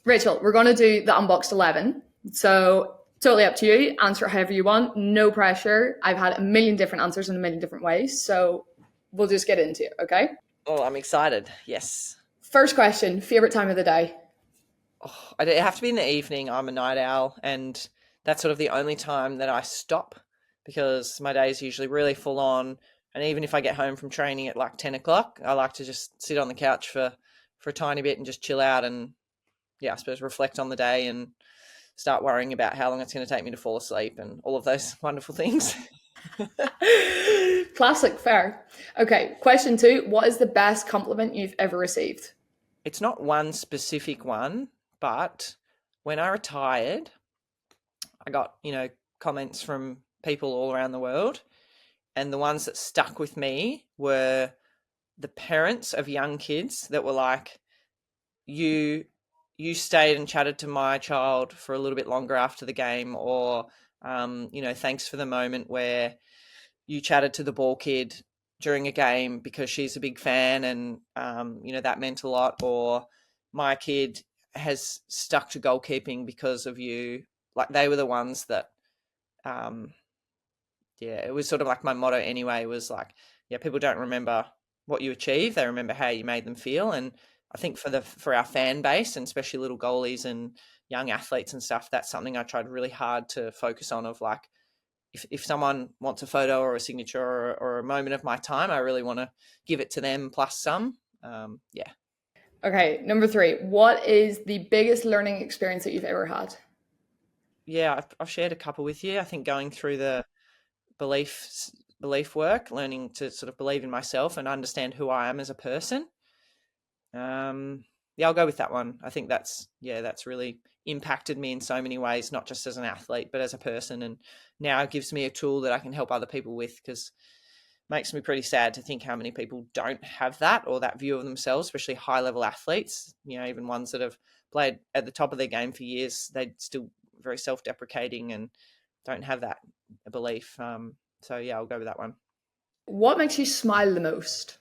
Rachel, we're going to do the Unboxed 11. So totally up to you. Answer it however you want. No pressure. I've had a million different answers in a million different ways. So we'll just get into it, okay? Oh, I'm excited. Yes. First question, favorite time of the day? Oh, it have to be in the evening. I'm a night owl, and that's sort of the only time that I stop because my day is usually really full on. And even if I get home from training at like 10 o'clock, I like to just sit on the couch for a tiny bit and just chill out and, yeah, I suppose reflect on the day and start worrying about how long it's going to take me to fall asleep and all of those wonderful things. Classic, fair. Okay, question two. What is the best compliment you've ever received? It's not one specific one, but when I retired, I got, comments from people all around the world. And the ones that stuck with me were the parents of young kids that were like, you stayed and chatted to my child for a little bit longer after the game, or thanks for the moment where you chatted to the ball kid during a game because she's a big fan, and that meant a lot. Or my kid has stuck to goalkeeping because of you. Like, they were the ones that it was sort of like my motto anyway, was like, yeah, people don't remember what you achieve, they remember how you made them feel. And I think for our fan base, and especially little goalies and young athletes and stuff, that's something I tried really hard to focus on, of like, if someone wants a photo or a signature or a moment of my time, I really want to give it to them plus some. Yeah. Okay, number three. What is the biggest learning experience that you've ever had? Yeah, I've shared a couple with you. I think going through the belief work, learning to sort of believe in myself and understand who I am as a person. Yeah, I'll go with that one. I think that's really impacted me in so many ways, not just as an athlete, but as a person. And now it gives me a tool that I can help other people with, because it makes me pretty sad to think how many people don't have that, or that view of themselves, especially high level athletes, even ones that have played at the top of their game for years. They're still very self-deprecating and don't have that belief. So yeah, I'll go with that one. What makes you smile the most?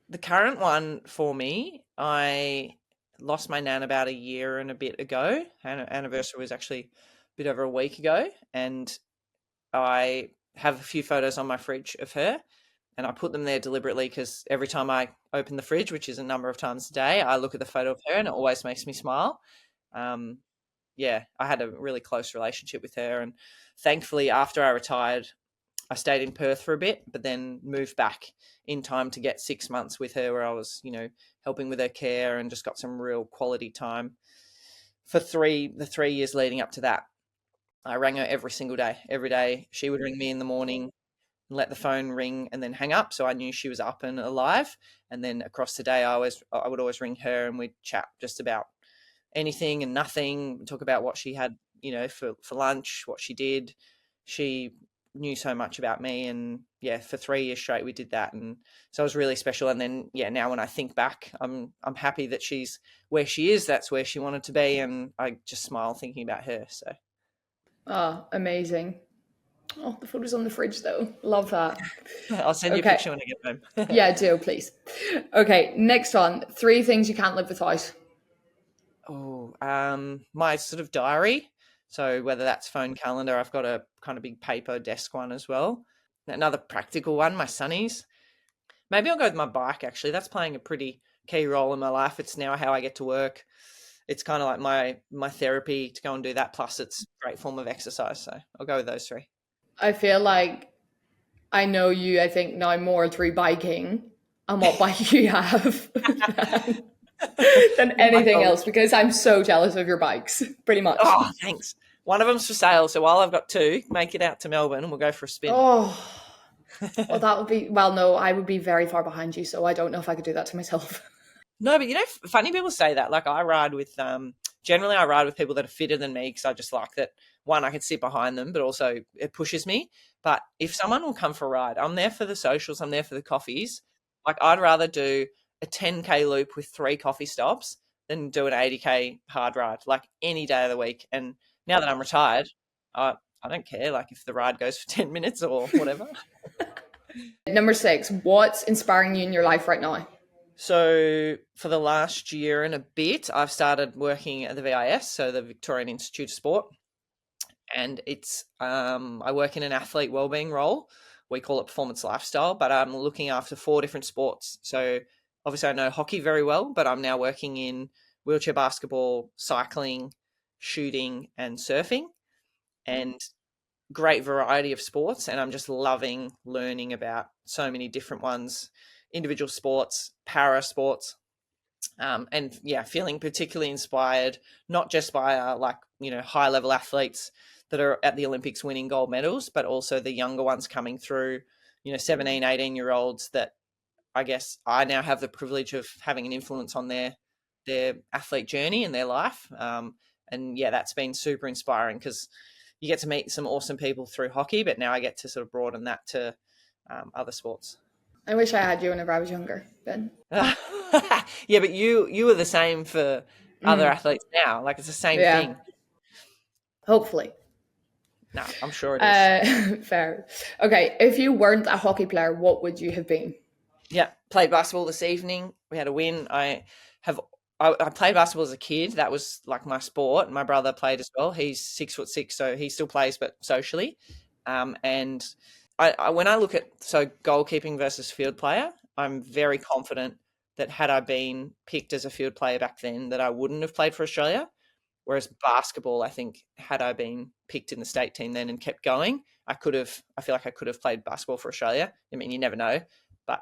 The current one for me, I lost my nan about a year and a bit ago. Anniversary was actually a bit over a week ago, and I have a few photos on my fridge of her, and I put them there deliberately because every time I open the fridge, which is a number of times a day, I look at the photo of her and it always makes me smile. Um, yeah, I had a really close relationship with her, and thankfully after I retired, I stayed in Perth for a bit, but then moved back in time to get 6 months with her, where I was, helping with her care, and just got some real quality time for the 3 years leading up to that. I rang her every single day. Every day she would ring me in the morning and let the phone ring and then hang up, so I knew she was up and alive. And then across the day, I would always ring her, and we'd chat just about anything and nothing, talk about what she had, for lunch, what she did. She knew so much about me, and yeah, for 3 years straight we did that, and so it was really special. And then now when I think back, I'm happy that she's where she is. That's where she wanted to be, and I just smile thinking about her. So Oh, amazing. Oh, the photo's on the fridge though. Love that. I'll send you a Okay. picture when I get home. Yeah, do please. Okay, next one. Three things you can't live without. Oh, my sort of diary. So whether that's phone calendar, I've got a kind of big paper desk one as well. Another practical one, my sunnies. Maybe I'll go with my bike, actually. That's playing a pretty key role in my life. It's now how I get to work. It's kind of like my therapy to go and do that. Plus, it's a great form of exercise. So I'll go with those three. I feel like I know you, I think, now more through biking and what bike you have than Oh my anything God. else, because I'm so jealous of your bikes, pretty much. Oh, thanks. One of them's for sale. So while I've got two, make it out to Melbourne and we'll go for a spin. Oh, well, that would be, well, no, I would be very far behind you, so I don't know if I could do that to myself. No, but funny people say that. Like, I ride with, generally I ride with people that are fitter than me, because I just like that, one, I can sit behind them, but also it pushes me. But if someone will come for a ride, I'm there for the socials, I'm there for the coffees. Like, I'd rather do a 10K loop with 3 coffee stops than do an 80K hard ride, like any day of the week. And now that I'm retired, I don't care, like, if the ride goes for 10 minutes or whatever. Number six, what's inspiring you in your life right now? So for the last year and a bit, I've started working at the VIS, so the Victorian Institute of Sport, and it's I work in an athlete wellbeing role. We call it performance lifestyle, but I'm looking after 4 different sports. So obviously I know hockey very well, but I'm now working in wheelchair basketball, cycling, shooting, and surfing, and great variety of sports. And I'm just loving learning about so many different ones, individual sports, para sports, and yeah, feeling particularly inspired, not just by high level athletes that are at the Olympics winning gold medals, but also the younger ones coming through, 17, 18-year-olds that I guess I now have the privilege of having an influence on their athlete journey and their life. And yeah, that's been super inspiring because you get to meet some awesome people through hockey, but now I get to sort of broaden that to other sports. I wish I had you whenever I was younger, Ben. Yeah, but you were the same for other athletes now. Like, it's the same thing. Hopefully. No, I'm sure it is. Fair. Okay, if you weren't a hockey player, what would you have been? Yeah, played basketball this evening. We had a win. I played basketball as a kid. That was like my sport. My brother played as well. He's 6'6", so he still plays, but socially. And when I look at goalkeeping versus field player, I'm very confident that had I been picked as a field player back then, that I wouldn't have played for Australia. Whereas basketball, I think, had I been picked in the state team then and kept going, I feel like I could have played basketball for Australia. I mean, you never know, but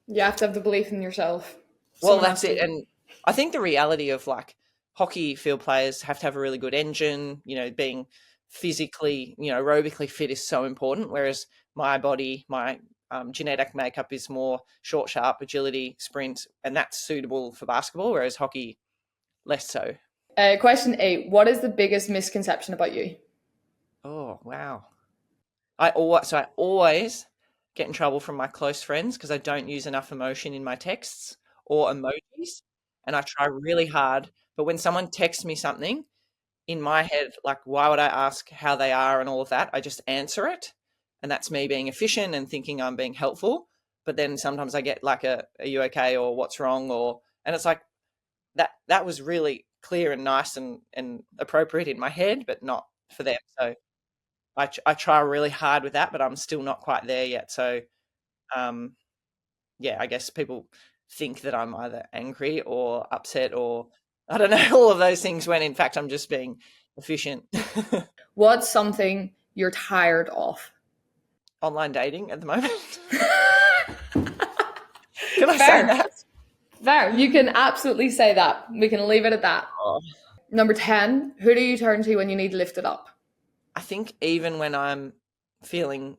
you have to have the belief in yourself. Well, that's it. And I think the reality of like hockey field players have to have a really good engine, being physically, aerobically fit is so important. Whereas my body, my genetic makeup is more short, sharp, agility, sprint, and that's suitable for basketball, whereas hockey, less so. Question 8. What is the biggest misconception about you? Oh, wow. I always get in trouble from my close friends because I don't use enough emotion in my texts or emojis, and I try really hard. But when someone texts me something, in my head, like, why would I ask how they are and all of that? I just answer it, and that's me being efficient and thinking I'm being helpful. But then sometimes I get like are you okay, or what's wrong, and it's like that was really clear and nice and appropriate in my head, but not for them. So I try really hard with that, but I'm still not quite there yet. So yeah, I guess people think that I'm either angry or upset or I don't know, all of those things, when in fact I'm just being efficient. What's something you're tired of? Online dating at the moment. Can I say that? Fair. You can absolutely say that. We can leave it at that. Oh. Number 10, who do you turn to when you need lifted up? I think even when I'm feeling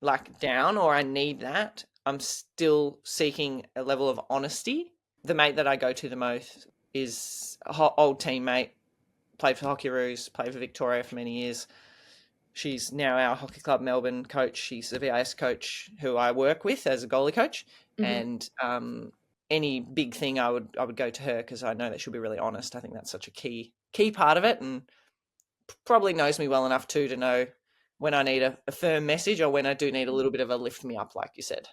like down or I need that, I'm still seeking a level of honesty. The mate that I go to the most is an old teammate, played for Hockeyroos, played for Victoria for many years. She's now our Hockey Club Melbourne coach. She's the VIS coach who I work with as a goalie coach. Mm-hmm. And any big thing I would go to her because I know that she'll be really honest. I think that's such a key part of it, and probably knows me well enough too to know when I need a firm message or when I do need a little bit of a lift me up, like you said.